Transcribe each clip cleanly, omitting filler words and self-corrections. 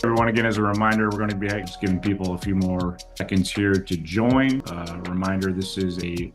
Everyone, again, as a reminder, we're going to be just giving people a few more seconds here to join. Reminder, this is a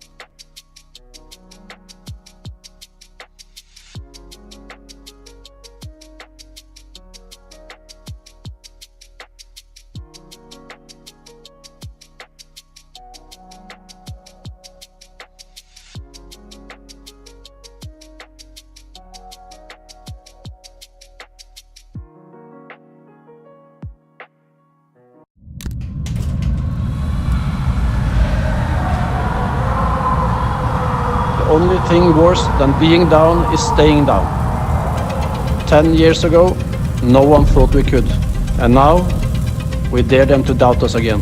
The only thing worse than being down is staying down. 10 years ago, no one thought we could. And now, we dare them to doubt us again.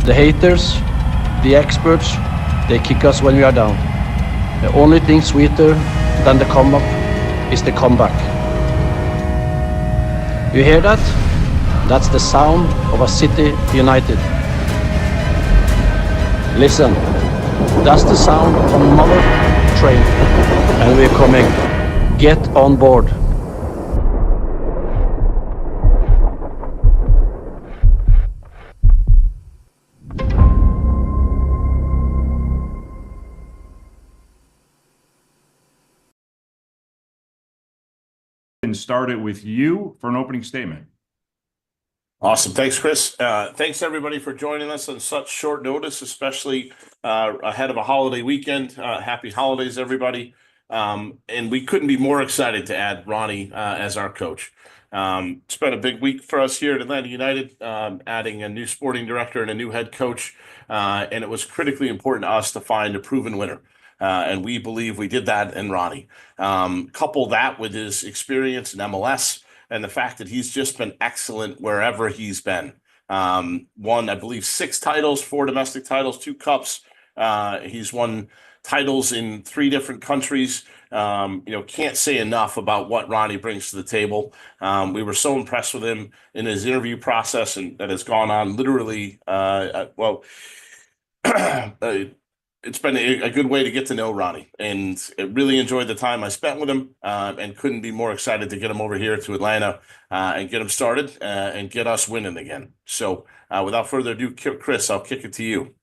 The haters, the experts, they kick us when we are down. The only thing sweeter than the come up is the comeback. You hear that? That's the sound of a city united. Listen. That's the sound of another train, and we're coming. Get on board. and start it with you for an opening statement. Awesome. Thanks, Chris. Thanks, everybody, for joining us on such short notice, especially ahead of a holiday weekend. Happy holidays, everybody. And we couldn't be more excited to add Ronny as our coach. It's been a big week for us here at Atlanta United, adding a new sporting director and a new head coach. And it was critically important to us to find a proven winner. And we believe we did that in Ronny. Couple that with his experience in MLS, and the fact that he's just been excellent wherever he's been. Won, I believe, 6 titles, 4 domestic titles, 2 cups. He's won titles in 3 different countries. Can't say enough about what Ronny brings to the table. We were so impressed with him in his interview process, and that has gone on literally, it's been a good way to get to know Ronny, and I really enjoyed the time I spent with him, and couldn't be more excited to get him over here to Atlanta and get him started and get us winning again. So without further ado, Chris, I'll kick it to you.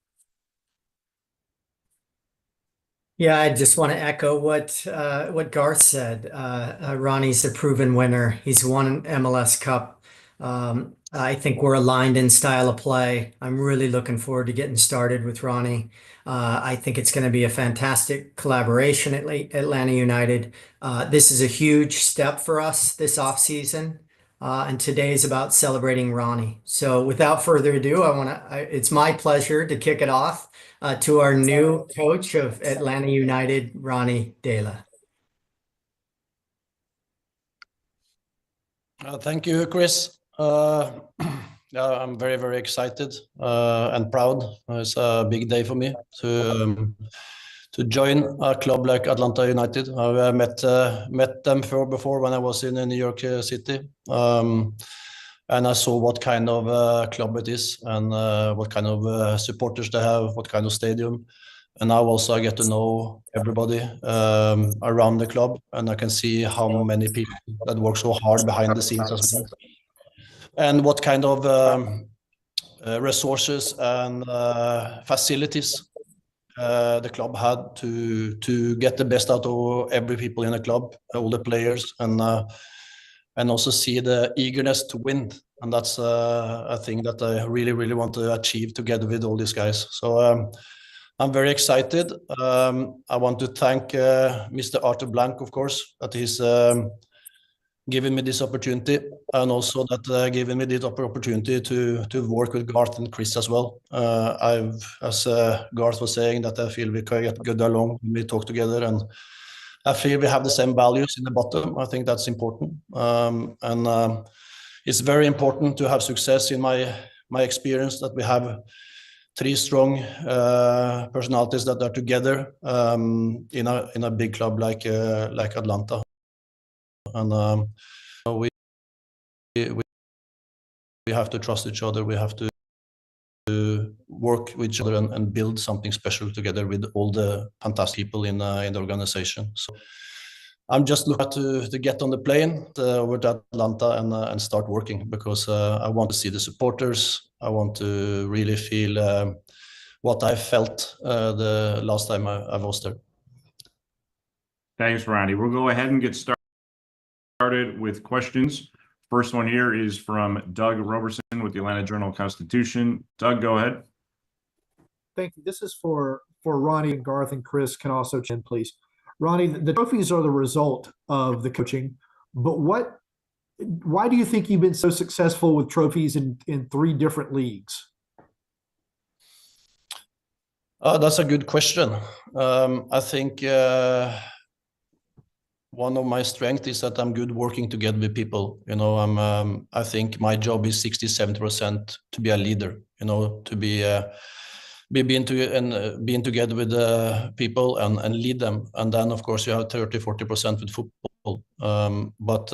Yeah, I just want to echo what Garth said. Ronny's a proven winner. He's won an MLS Cup. I think we're aligned in style of play. I'm really looking forward to getting started with Ronny. I think it's going to be a fantastic collaboration at Atlanta United. This is a huge step for us this offseason, and today is about celebrating Ronny. So without further ado, it's my pleasure to kick it off to our new coach of Atlanta United, Ronny Deila. Thank you, Chris. I'm very, very excited and proud. It's a big day for me to join a club like Atlanta United. I've met them before when I was in New York City, and I saw what kind of club it is, and what kind of supporters they have, what kind of stadium. And now also I get to know everybody around the club, and I can see how many people that work so hard behind the scenes as well, and what kind of resources and facilities the club had to get the best out of every people in the club, all the players, and also see the eagerness to win. And that's a thing that I really, really want to achieve together with all these guys. So I'm very excited. I want to thank Mr. Arthur Blank, of course, that he's given me this opportunity, and also that given me the opportunity to work with Garth and Chris as well. As Garth was saying, that I feel we can get good along when we talk together, and I feel we have the same values in the bottom. I think that's important, and it's very important to have success. In my experience, that we have 3 strong personalities that are together in a big club like Atlanta. And we have to trust each other. We have to work with each other and build something special together with all the fantastic people in the organization. So I'm just looking to get on the plane over to Atlanta and start working, because I want to see the supporters. I want to really feel what I felt the last time I was there. Thanks, Ronny. We'll go ahead and get started with questions. First one here is from Doug Roberson with the Atlanta Journal-Constitution. Doug, go ahead. Thank you. This is for Ronny, and Garth and Chris can also chime in, please. Ronny, the trophies are the result of the coaching, but why do you think you've been so successful with trophies in 3 different leagues? That's a good question. I think one of my strengths is that I'm good working together with people. You know, I think my job is 60-70% to be a leader. You know, to being together with the people and lead them, and then of course you have 30-40% with football. But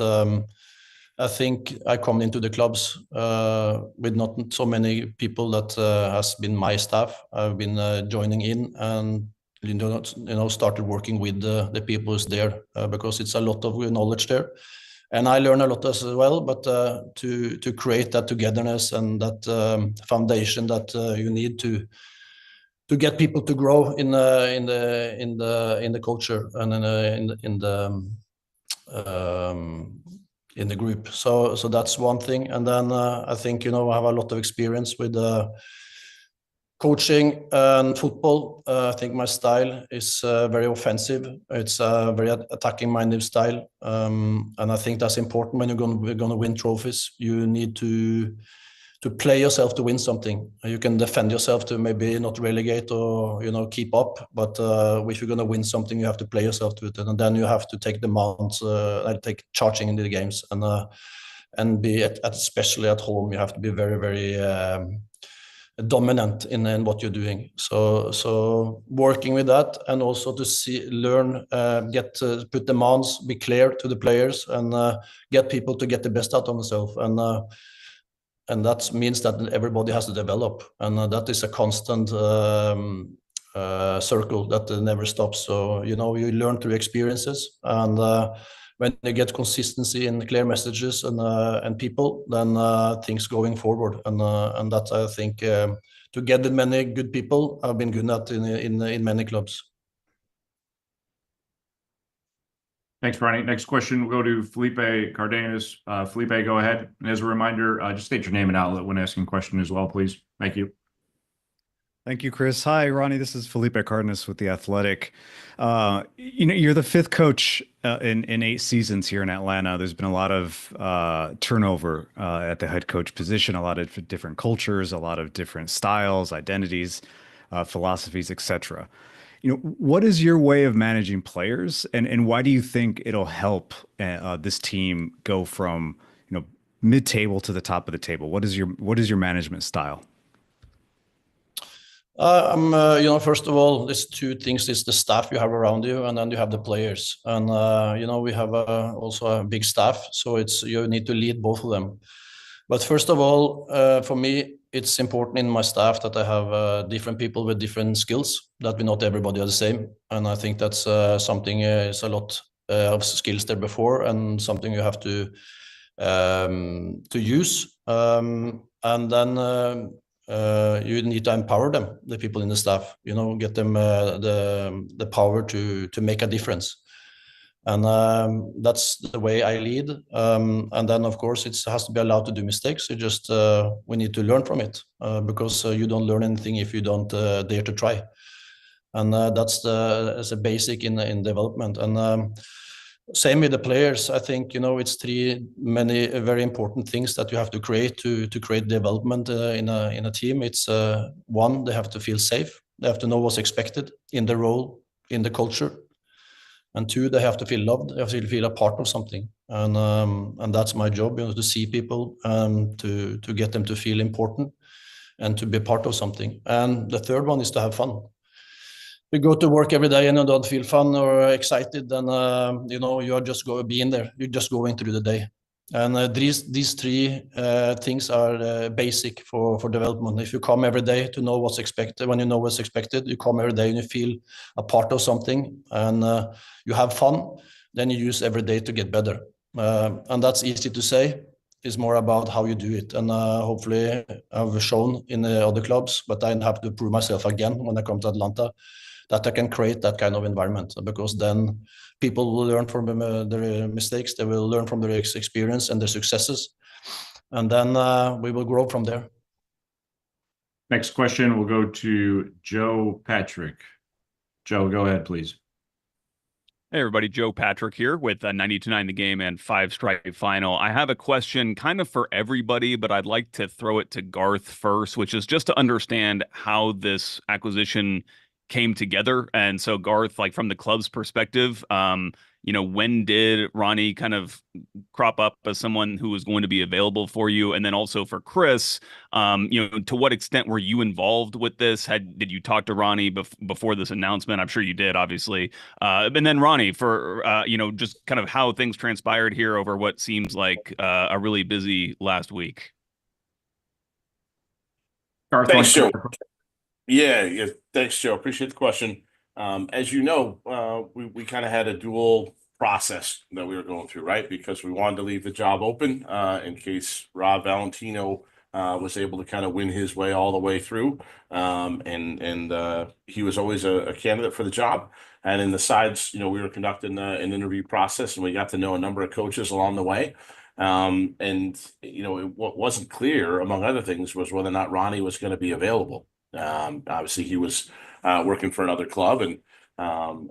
I think I come into the clubs with not so many people that has been my staff. I've been joining in and started working with the people who's there, because it's a lot of knowledge there, and I learn a lot as well. But to create that togetherness and that foundation that you need to get people to grow in the culture and in the group. So that's one thing. And then I think, you know, I have a lot of experience with coaching and football. I think my style is very offensive. It's a very attacking-minded style, and I think that's important when you're going to win trophies. You need to play yourself to win something. You can defend yourself to maybe not relegate or, you know, keep up, but if you're going to win something, you have to play yourself to it, and then you have to take demands, take charging into the games, and be especially at home, you have to be very, very dominant in what you're doing. So working with that, and also to learn, put demands, be clear to the players, and get people to get the best out of themselves, and that means that everybody has to develop, and that is a constant circle that never stops. So, you know, you learn through experiences, and when you get consistency in clear messages and people, then things going forward, and that, I think, to get many good people, I've been good at in many clubs. Thanks, Ronny. Next question, we'll go to Felipe Cardenas. Felipe, go ahead. And as a reminder, just state your name and outlet when asking a question as well, please. Thank you. Thank you, Chris. Hi, Ronny. This is Felipe Cardenas with The Athletic. You know, you're the 5th coach in 8 seasons here in Atlanta. There's been a lot of turnover at the head coach position, a lot of different cultures, a lot of different styles, identities, philosophies, etc. You know, what is your way of managing players, and why do you think it'll help this team go from, you know, mid-table to the top of the table? What is your management style? You know, first of all, there's 2 things. It's the staff you have around you, and then you have the players. And you know, we have also a big staff, so you need to lead both of them. But first of all, for me, it's important in my staff that I have different people with different skills, that we not everybody are the same. And I think that's something, is a lot of skills there before, and something you have to use. And then you need to empower them, the people in the staff, you know, get them the power to make a difference. And that's the way I lead. And then, of course, it has to be allowed to do mistakes. We need to learn from it, because you don't learn anything if you don't dare to try. And that's a basic in development. And same with the players. I think, you know, it's many very important things that you have to create to create development in a team. It's 1, they have to feel safe. They have to know what's expected in the role, in the culture. And 2, they have to feel loved. They have to feel a part of something. And that's my job, you know, to see people and to get them to feel important and to be part of something. And the 3rd one is to have fun. You go to work every day and you don't feel fun or excited, then you know, you are just being there. You're just going through the day. And these 3 things are basic for development. If you come every day to know what's expected, when you know what's expected, you come every day and you feel a part of something, and you have fun, then you use every day to get better. And that's easy to say. It's more about how you do it. And hopefully I've shown in the other clubs, but I have to prove myself again when I come to Atlanta, that I can create that kind of environment, because then people will learn from their mistakes. They will learn from their experience and their successes. And then we will grow from there. Next question will go to Joe Patrick. Joe, go ahead, please. Hey, everybody. Joe Patrick here with 92.9 The Game and Five Stripe Final. I have a question kind of for everybody, but I'd like to throw it to Garth first, which is just to understand how this acquisition came together. And so, Garth, like from the club's perspective, when did Ronny kind of crop up as someone who was going to be available for you? And then also for Chris, to what extent were you involved with this? Did you talk to Ronny before this announcement? I'm sure you did, obviously. And then Ronny, for just kind of how things transpired here over what seems like a really busy last week. Garth, Thanks, Joe. Yeah, thanks, Joe. Appreciate the question. As you know, we kind of had a dual process that we were going through, right? Because we wanted to leave the job open in case Rob Valentino was able to kind of win his way all the way through. And he was always a candidate for the job. And in the sides, we were conducting an interview process, and we got to know a number of coaches along the way. What wasn't clear, among other things, was whether or not Ronny was going to be available. Obviously, he was working for another club, and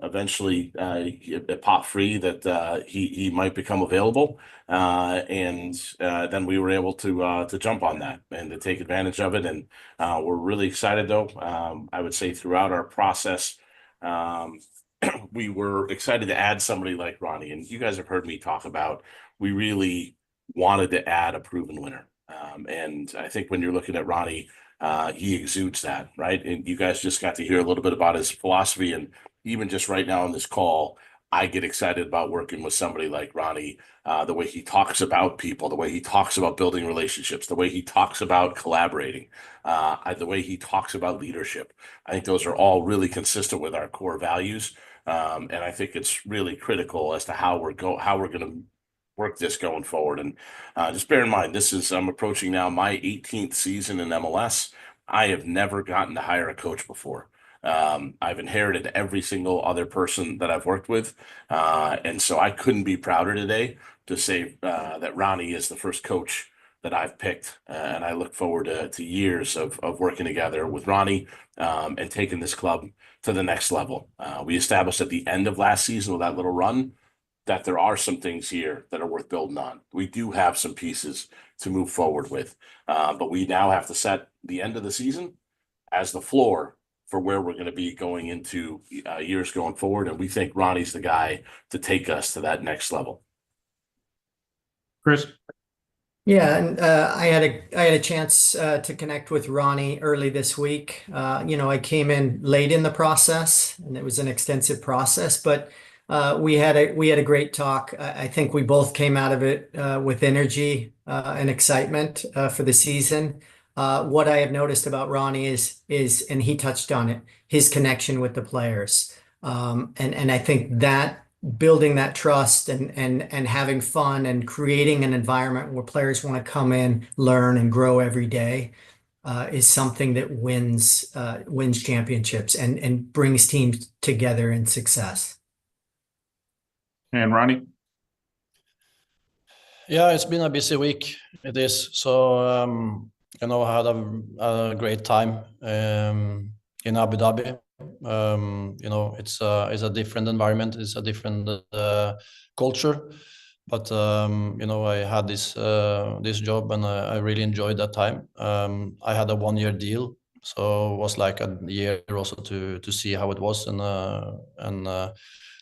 eventually it popped free that he might become available, and then we were able to jump on that and to take advantage of it. And we're really excited, though. I would say throughout our process, we were excited to add somebody like Ronny. And you guys have heard me talk about, we really wanted to add a proven winner. And I think when you're looking at Ronny, he exudes that, right? And you guys just got to hear a little bit about his philosophy. And even just right now on this call, I get excited about working with somebody like Ronny, the way he talks about people, the way he talks about building relationships, the way he talks about collaborating, the way he talks about leadership. I think those are all really consistent with our core values. And I think it's really critical as to how we're going to work this going forward. And just bear in mind, I'm approaching now my 18th season in MLS. I have never gotten to hire a coach before. I've inherited every single other person that I've worked with. And so I couldn't be prouder today to say that Ronny is the first coach that I've picked. And I look forward to years of working together with Ronny and taking this club to the next level. We established at the end of last season with that little run that there are some things here that are worth building on. We do have some pieces to move forward with, but we now have to set the end of the season as the floor for where we're going to be going into years going forward. And we think Ronny's the guy to take us to that next level. Chris? Yeah, and I had a chance to connect with Ronny early this week. I came in late in the process, and it was an extensive process, but we had a great talk. I think we both came out of it with energy and excitement for the season. What I have noticed about Ronny is, and he touched on it, his connection with the players. And I think that building that trust and having fun and creating an environment where players want to come in, learn, and grow every day is something that wins championships and brings teams together in success. And Ronny? Yeah, it's been a busy week. It is. So, I had a great time in Abu Dhabi. It's a different environment. It's a different culture. But, I had this job, and I really enjoyed that time. I had a 1-year deal. So it was like a year also to see how it was, and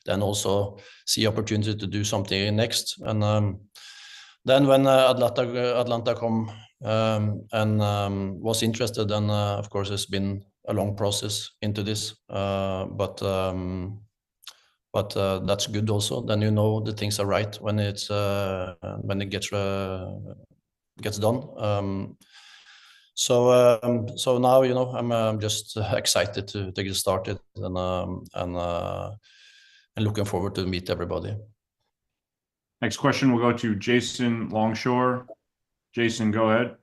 then also see opportunity to do something next. And then when Atlanta come and was interested, and of course it's been a long process into this, but that's good also. Then the things are right when it gets done. So now I'm just excited to get started and looking forward to meet everybody. Next question will go to Jason Longshore. Jason, go ahead.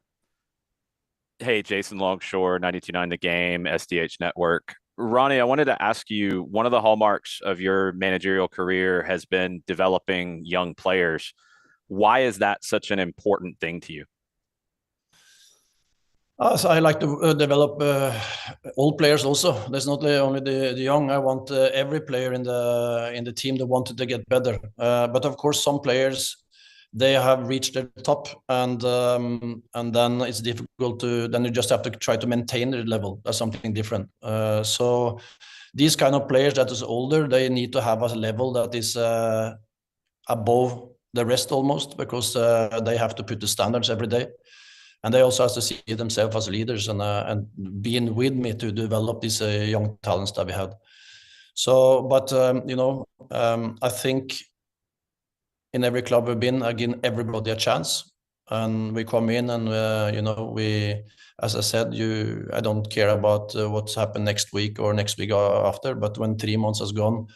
Hey, Jason Longshore, 92.9 The Game, SDH Network. Ronny, I wanted to ask you, one of the hallmarks of your managerial career has been developing young players. Why is that such an important thing to you? So I like to develop old players also. There's not only the young. I want every player in the team that wanted to get better. But of course, some players, they have reached their top, and then it's difficult to. Then you just have to try to maintain their level. That's something different. So these kind of players that is older, they need to have a level that is above the rest almost, because they have to put the standards every day. And they also have to see themselves as leaders and being with me to develop these young talents that we had. So, but I think in every club we've been, I give everybody a chance, and we come in and we, as I said, I don't care about what's happened next week or next week after. But when 3 months has gone,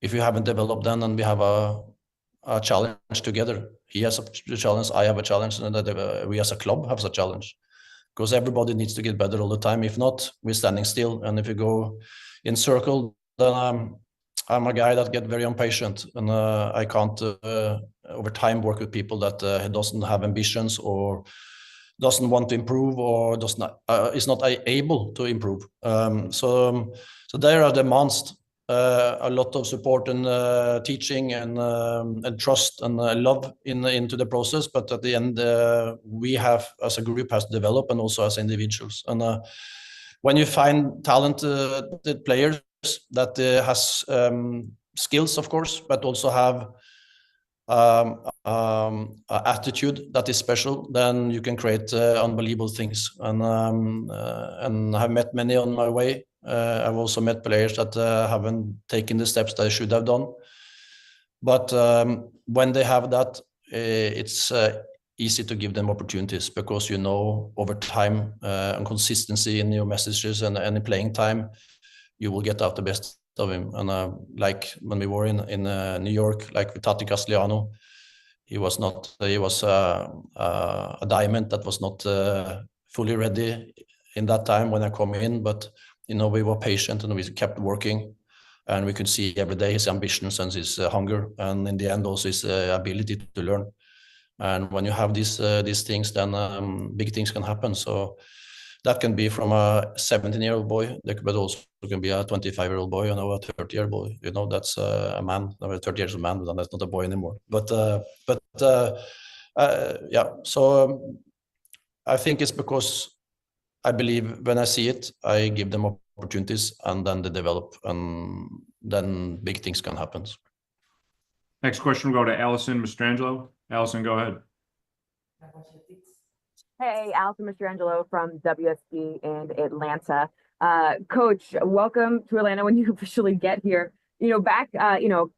if you haven't developed then, and we have a challenge together. He has a challenge, I have a challenge, and that we as a club have a challenge, because everybody needs to get better all the time. If not, we're standing still. And if you go in circle, then I'm a guy that get very impatient, and I can't over time work with people that doesn't have ambitions or doesn't want to improve or is not able to improve. So there are demands. A lot of support and teaching and trust and love into the process, but at the end we have as a group has developed, and also as individuals. And when you find talented players that has skills, of course, but also have attitude that is special, then you can create unbelievable things. And I've met many on my way. I've also met players that haven't taken the steps they should have done. But when they have that, it's easy to give them opportunities, because over time and consistency in your messages and any playing time, you will get out the best of him. And like when we were in New York, like with Tati Castellano, he was a diamond that was not fully ready in that time when I come in, but we were patient and we kept working, and we could see every day his ambitions and his hunger, and in the end also his ability to learn. And when you have these things, then big things can happen. So that can be from a 17-year-old boy, but also can be a 25-year-old boy, a 30-year-old boy. That's a man. 30 years old man, but that's not a boy anymore. Yeah. So I think it's because I believe when I see it, I give them opportunities, and then they develop, and then big things can happen. Next question will go to Allison Mastrangelo. Allison, go ahead. Hey, Allison Mastrangelo from WSB in Atlanta. Coach, welcome to Atlanta when you officially get here. Back, the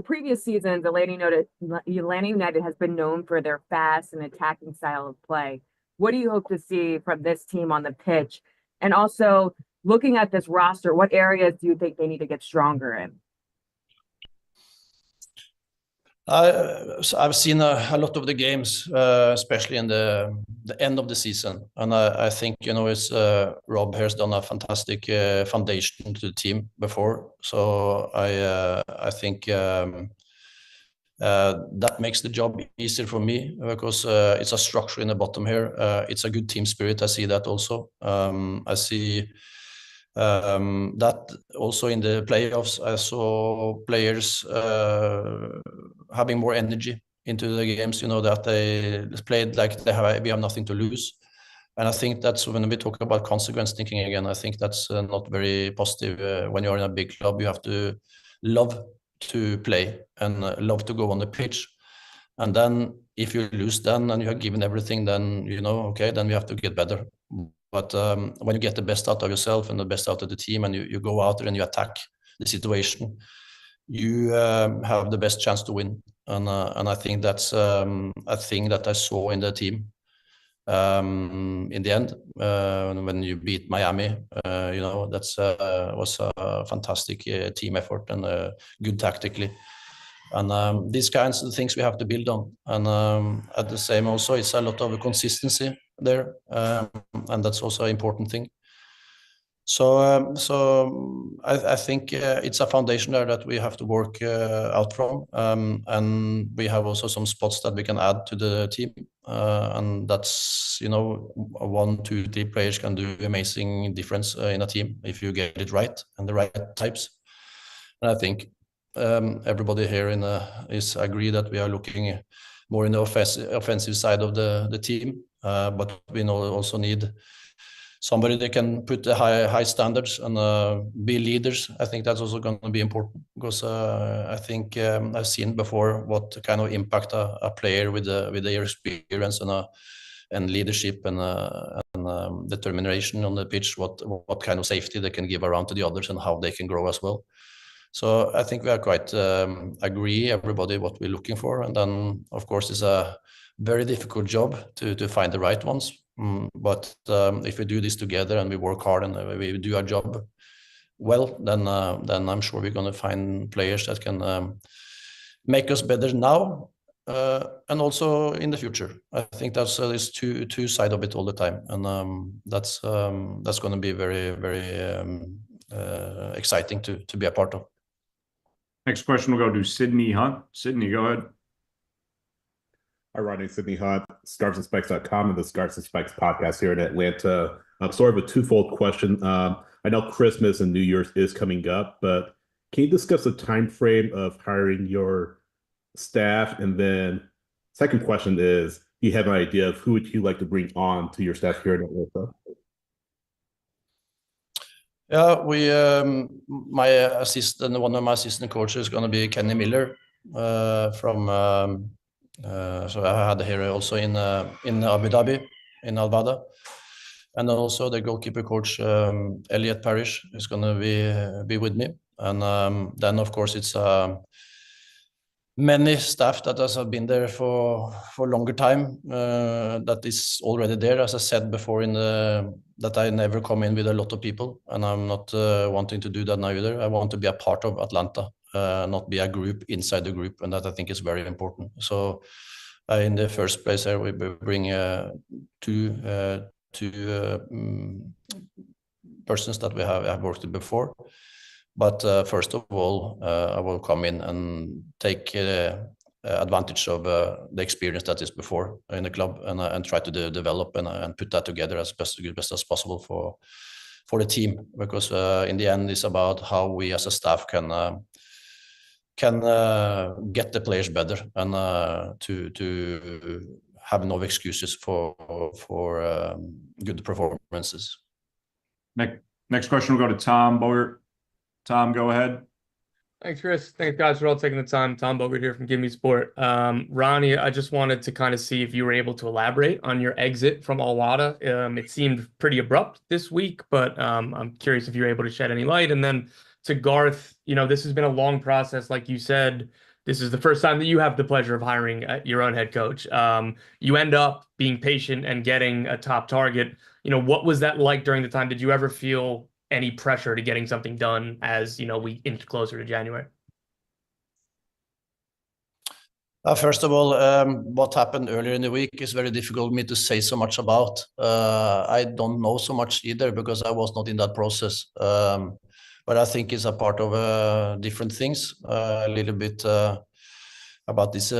previous seasons, Atlanta United has been known for their fast and attacking style of play. What do you hope to see from this team on the pitch? And also, looking at this roster, what areas do you think they need to get stronger in? I've seen a lot of the games, especially in the end of the season, and I think it's Rob has done a fantastic foundation to the team before. So I think that makes the job easier for me, because it's a structure in the bottom here. It's a good team spirit. I see that also. I see that also in the playoffs. I saw players having more energy into the games, that they played like we have nothing to lose. And I think that's when we talk about consequence thinking again, I think that's not very positive. When you're in a big club, you have to love to play and love to go on the pitch. And then if you lose then, and you have given everything, then, okay, then we have to get better. But when you get the best out of yourself and the best out of the team, and you go out there and you attack the situation, you have the best chance to win. And I think that's a thing that I saw in the team in the end when you beat Miami. That's was a fantastic team effort and good tactically. And these kinds of things we have to build on. And at the same also, it's a lot of consistency there, and that's also an important thing. So I think it's a foundation there that we have to work out from, and we have also some spots that we can add to the team, and that's, you know, 1, 2, 3 players can do amazing difference in a team if you get it right and the right types. And I think everybody here is agree that we are looking more in the offensive side of the team, but we also need somebody that can put the high standards and be leaders. I think that's also going to be important, because I think I've seen before what kind of impact a player with their experience and leadership and determination on the pitch, what kind of safety they can give around to the others and how they can grow as well. So I think we are quite agree, everybody, what we're looking for. And then, of course, it's a very difficult job to find the right ones. But if we do this together and we work hard and we do our job well, then I'm sure we're going to find players that can make us better now and also in the future. I think there's two sides of it all the time, and that's going to be very, very exciting to be a part of. Next question will go to Sydney Hunt. Sydney, go ahead. Hi, Ronny. Sydney Hunt, ScarpsandSpikes.com and the Scarps and Spikes podcast here in Atlanta. Sort of a twofold question. I know Christmas and New Year's is coming up, but can you discuss the time frame of hiring your staff? And then second question is, do you have an idea of who would you like to bring on to your staff here in Atlanta? Yeah, my assistant, one of my assistant coaches is going to be Kenny Miller from. So I had here also in Abu Dhabi, in Al-Wada, and also the goalkeeper coach Elliot Parrish is going to be with me, and then of course it's many staff that has been there for longer time that is already there. As I said before, that I never come in with a lot of people, and I'm not wanting to do that now either. I want to be a part of Atlanta, not be a group inside the group, and that I think is very important. So in the first place here, we bring two persons that we have worked with before. But first of all, I will come in and take advantage of the experience that is before in the club, and try to develop and put that together as best as possible for the team. Because in the end, it's about how we as a staff can get the players better and to have no excuses for good performances. Next question will go to Tom Bogert. Tom, go ahead. Thanks, Chris. Thanks, guys, for all taking the time. Tom Bogert here from Give Me Sport. Ronny, I just wanted to kind of see if you were able to elaborate on your exit from Al-Wada. It seemed pretty abrupt this week, but I'm curious if you're able to shed any light. And then to Garth, you know, this has been a long process. Like you said, this is the first time that you have the pleasure of hiring your own head coach. You end up being patient and getting a top target. You know, what was that like during the time? Did you ever feel any pressure to getting something done as, you know, we inch closer to January? First of all, what happened earlier in the week is very difficult for me to say so much about. I don't know so much either because I was not in that process. But I think it's a part of different things, a little bit about this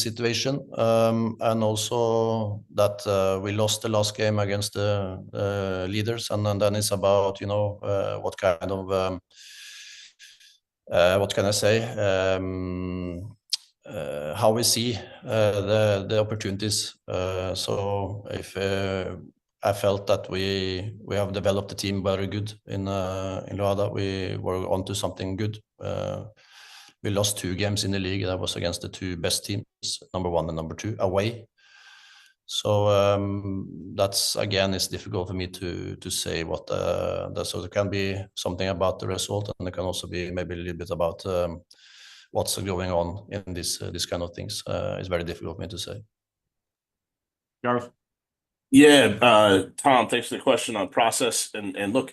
situation, and also that we lost the last game against the leaders, and then it's about, you know, what kind of what can I say, how we see the opportunities. So if I felt that we have developed the team very good in Al-Wada, we were onto something good. We lost 2 games in the league. That was against the 2 best teams, number 1 and number 2, away. So that's, again, it's difficult for me to say what so there can be something about the result, and there can also be maybe a little bit about what's going on in this kind of things. It's very difficult for me to say. Garth? Yeah, Tom, thanks for the question on process. And look,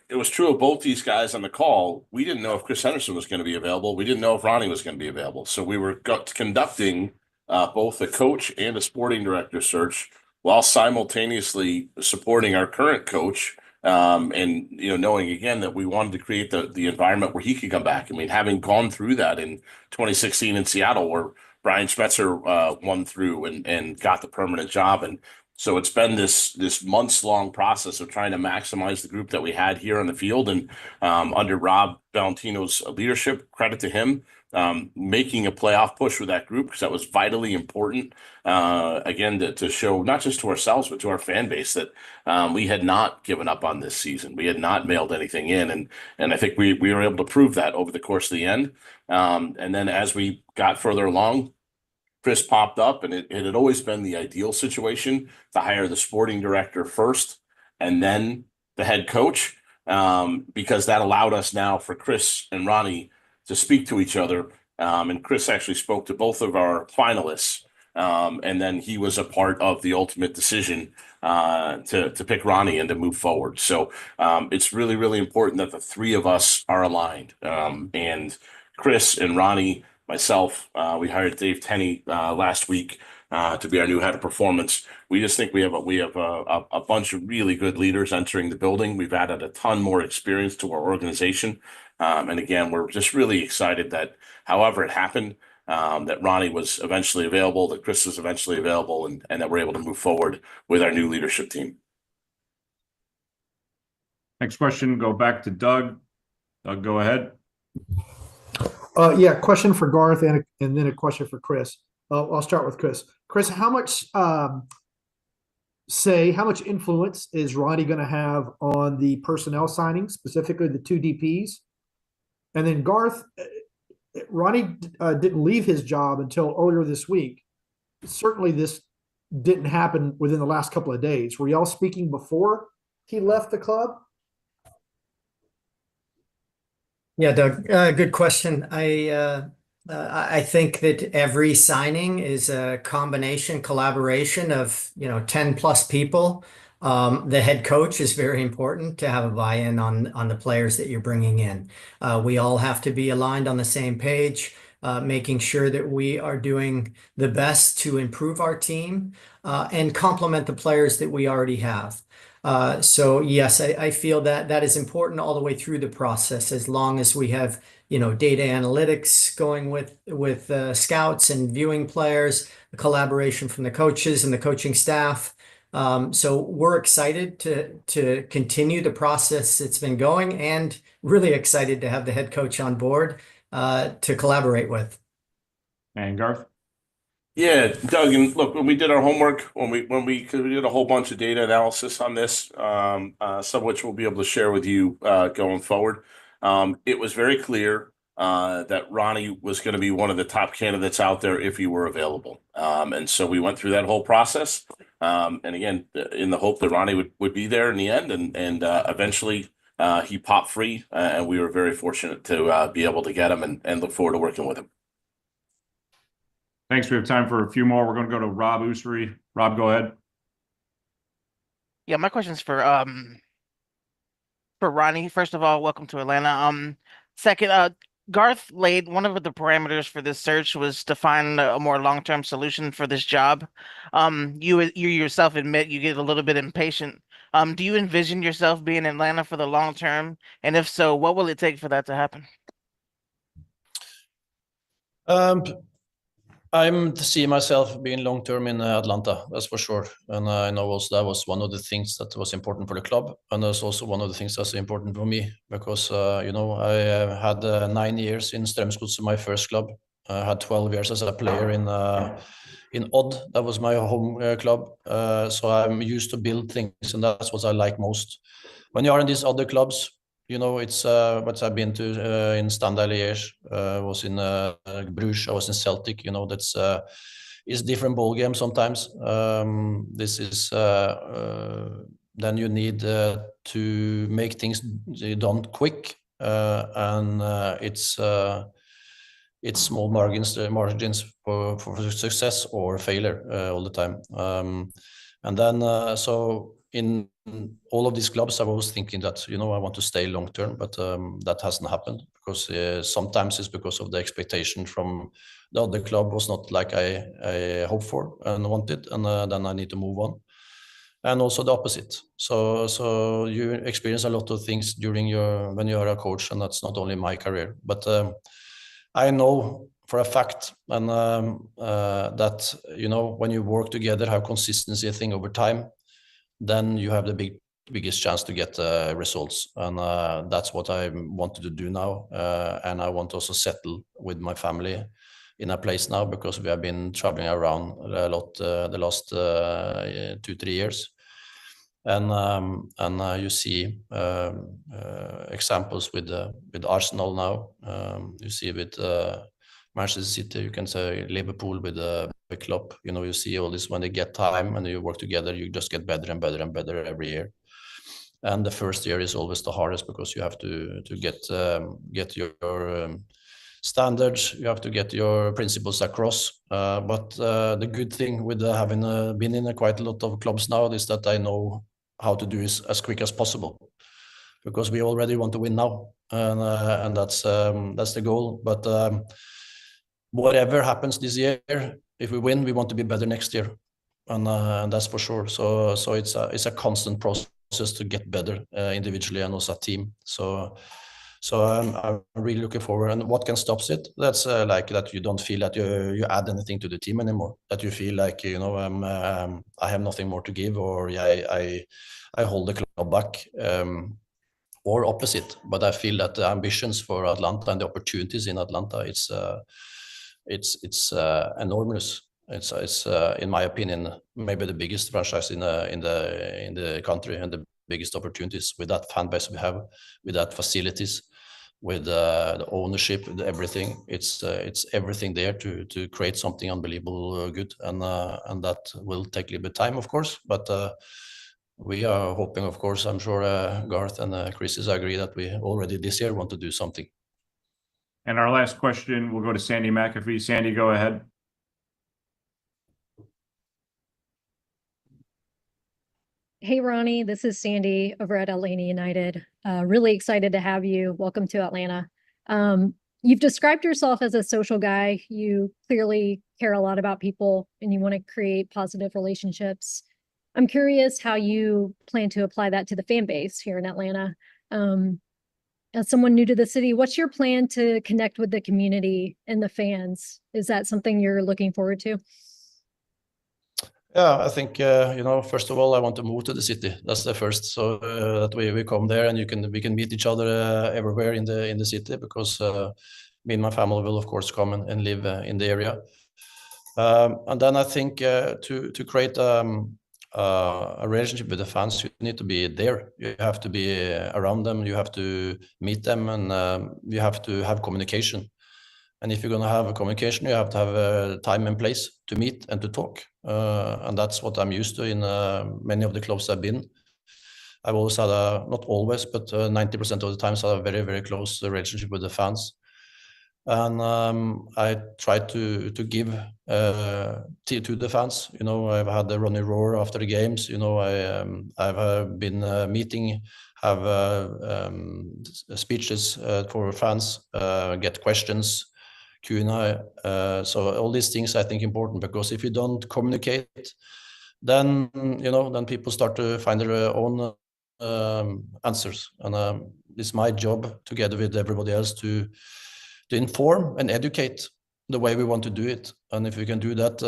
it was true of both these guys on the call. We didn't know if Chris Henderson was going to be available. We didn't know if Ronny was going to be available. So we were conducting both a coach and a sporting director search while simultaneously supporting our current coach. And knowing again that we wanted to create the environment where he could come back. I mean, having gone through that in 2016 in Seattle, where Brian Schmetzer won through and got the permanent job, and so it's been this months long process of trying to maximize the group that we had here on the field, and under Rob Valentino's leadership, credit to him, making a playoff push with that group, because that was vitally important. Again, to show not just to ourselves but to our fan base that we had not given up on this season. We had not mailed anything in, and I think we were able to prove that over the course of the end. And then as we got further along, Chris popped up, and it had always been the ideal situation to hire the sporting director first and then the head coach, because that allowed us now for Chris and Ronny to speak to each other. And Chris actually spoke to both of our finalists, and then he was a part of the ultimate decision to pick Ronny and to move forward. So it's really, really important that the three of us are aligned. And Chris and Ronny, myself, we hired Dave Tenney last week to be our new head of performance. We just think we have a bunch of really good leaders entering the building. We've added a ton more experience to our organization, and again, we're just really excited that however it happened, that Ronny was eventually available, that Chris was eventually available, and that we're able to move forward with our new leadership team. Next question, go back to Doug. Doug, go ahead. Yeah, question for Garth and then a question for Chris. I'll start with Chris. Chris, how much influence is Ronny going to have on the personnel signings, specifically the two DPs? And then Garth, Ronny didn't leave his job until earlier this week. Certainly this didn't happen within the last couple of days. Were y'all speaking before he left the club? Yeah, Doug, good question. I think that every signing is a collaboration of 10 plus people. The head coach is very important to have a buy-in on the players that you're bringing in. We all have to be aligned on the same page, making sure that we are doing the best to improve our team and complement the players that we already have. So yes, I feel that is important all the way through the process, as long as we have data analytics going with scouts and viewing players, the collaboration from the coaches and the coaching staff. So we're excited to continue the process that's been going, and really excited to have the head coach on board to collaborate with. And Garth? Yeah, Doug, and look, when we did our homework, because we did a whole bunch of data analysis on this, some of which we'll be able to share with you going forward. It was very clear that Ronny was going to be one of the top candidates out there if he were available. And so we went through that whole process. And again, in the hope that Ronny would be there in the end, and eventually he popped free, and we were very fortunate to be able to get him and look forward to working with him. Thanks. We have time for a few more. We're going to go to Rob Ussery. Rob, go ahead. Yeah, my question's for Ronny. First of all, welcome to Atlanta. Second, Garth laid one of the parameters for this search was to find a more long-term solution for this job. You yourself admit you get a little bit impatient. Do you envision yourself being in Atlanta for the long term? And if so, what will it take for that to happen? I'm seeing myself being long term in Atlanta, that's for sure. And I know also that was one of the things that was important for the club, and that's also one of the things that's important for me, because I had 9 years in Strømsgodset, my first club. I had 12 years as a player in Odd. That was my home club. So I'm used to build things, and that's what I like most. When you are in these other clubs, it's what I've been to in Standard Liège, was in Bruges, I was in Celtic. That's it's different ball game sometimes. This is then you need to make things done quick, and it's small margins for success or failure all the time. And then so in all of these clubs, I was thinking that, I want to stay long term, but that hasn't happened because sometimes it's because of the expectation from the other club was not like I hoped for and wanted, and then I need to move on. And also the opposite. So you experience a lot of things when you are a coach, and that's not only my career, but I know for a fact, and that when you work together, have consistency a thing over time, then you have the biggest chance to get results, and that's what I wanted to do now. And I want to also settle with my family in a place now, because we have been traveling around a lot the last 2-3 years, and you see examples with Arsenal now. You see with Manchester City, you can say Liverpool with Klopp. You see all this when they get time and you work together, you just get better and better and better every year. And the first year is always the hardest because you have to get your standards, you have to get your principles across. But the good thing with having been in quite a lot of clubs now is that I know how to do it as quick as possible, because we already want to win now, and that's the goal. But whatever happens this year, if we win, we want to be better next year, and that's for sure. So it's a constant process to get better individually and also a team. So I'm really looking forward. And what can stop it? That's like that you don't feel that you add anything to the team anymore. That you feel like I have nothing more to give, or I hold the club back, or opposite. But I feel that the ambitions for Atlanta and the opportunities in Atlanta, it's enormous. It's in my opinion maybe the biggest franchise in the country, and the biggest opportunities with that fan base we have, with that facilities, with the ownership, with everything. It's everything there to create something unbelievable good, and that will take a little bit of time, of course. But we are hoping, of course, I'm sure Garth and Chris agree that we already this year want to do something. And our last question will go to Sandy McAfee. Sandy, go ahead. Hey, Ronny, this is Sandy over at Atlanta United. Really excited to have you. Welcome to Atlanta. You've described yourself as a social guy. You clearly care a lot about people and you want to create positive relationships. I'm curious how you plan to apply that to the fan base here in Atlanta. As someone new to the city, what's your plan to connect with the community and the fans? Is that something you're looking forward to? Yeah, I think, first of all, I want to move to the city. That's the first. So that we come there and we can meet each other everywhere in the city, because me and my family will, of course, come and live in the area. And then I think to create a relationship with the fans, you need to be there. You have to be around them. You have to meet them, and you have to have communication. And if you're going to have a communication, you have to have a time and place to meet and to talk. And that's what I'm used to in many of the clubs I've been. I've always had not always, but 90% of the times I have a very, very close relationship with the fans. And I try to give to the fans. I've had the Ronny Roar after the games. I've been meeting, have speeches for fans, get questions, Q&A. So all these things I think important, because if you don't communicate, then then people start to find their own answers. And it's my job, together with everybody else, to inform and educate the way we want to do it. And if we can do that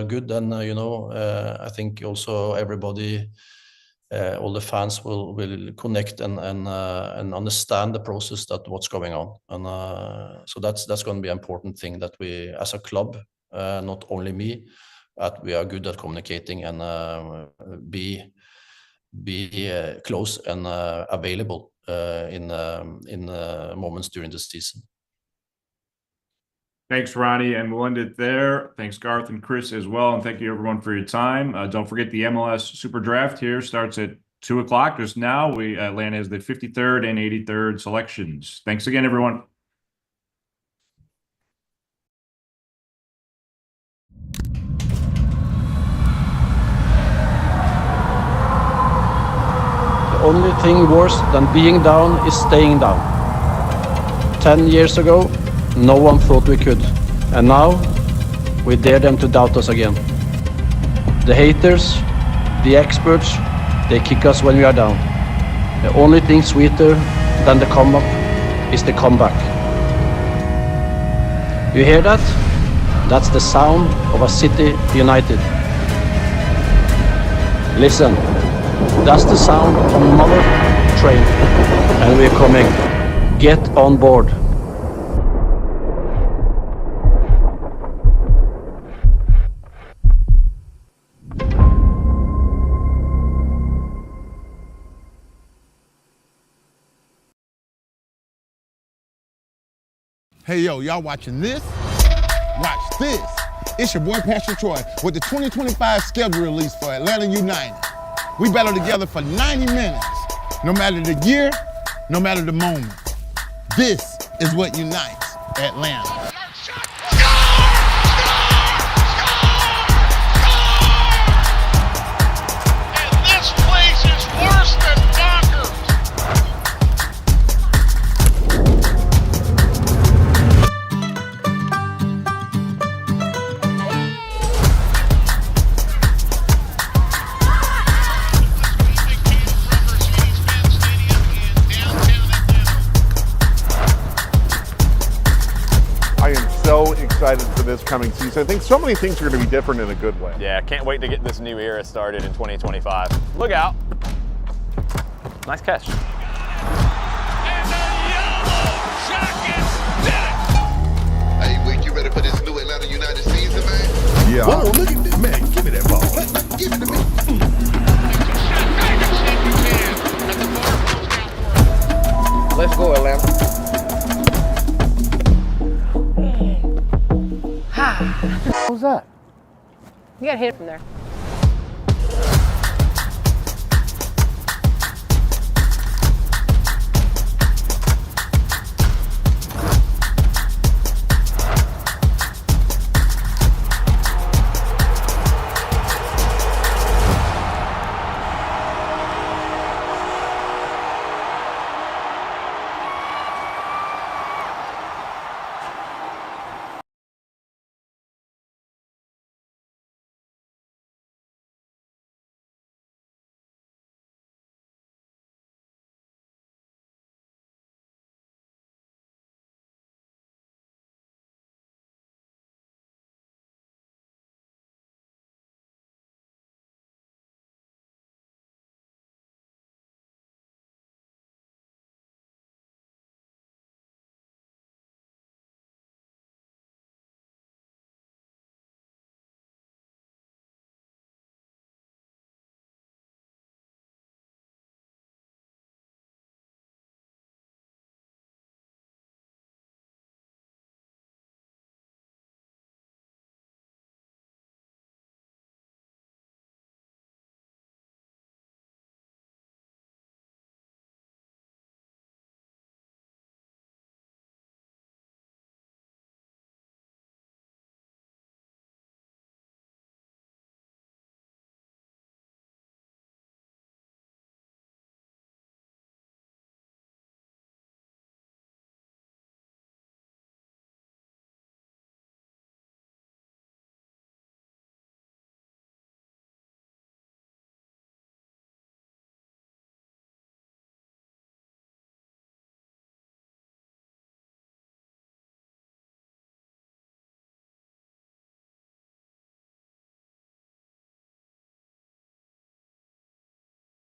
good, then I think also everybody, all the fans will connect and understand the process, that what's going on. And so that's going to be an important thing, that we as a club, not only me, that we are good at communicating and be close and available in moments during the season. Thanks, Ronny, and we'll end it there. Thanks, Garth and Chris as well, and thank you everyone for your time. Don't forget the MLS Super Draft here starts at 2 o'clock just now. Atlanta has the 53rd and 83rd selections. Thanks again, everyone. only thing worse than being down is staying down. 10 years ago, no one thought we could. And now, we dare them to doubt us again. The haters, the experts, they kick us when we are down. The only thing sweeter than the come up is the comeback. You hear that? That's the sound of a city united. Listen, that's the sound of another train, and we're coming. Get on board. Hey, yo, y'all watching this? Watch this. It's your boy, Pastor Troy, with the 2025 schedule release for Atlanta United. We battle together for 90 minutes. No matter the year, no matter the moment. This is what unites Atlanta. And this place is worse than bonkers. I am so excited for this coming season. I think so many things are going to be different in a good way. Yeah, can't wait to get this new era started in 2025. Look out. Nice catch. Hey, wait, you ready for this new Atlanta United season, man? Yeah. Whoa, look at this. Man, give me that ball. Give it to me. Let's go, Atlanta. What was that? You got hit from there.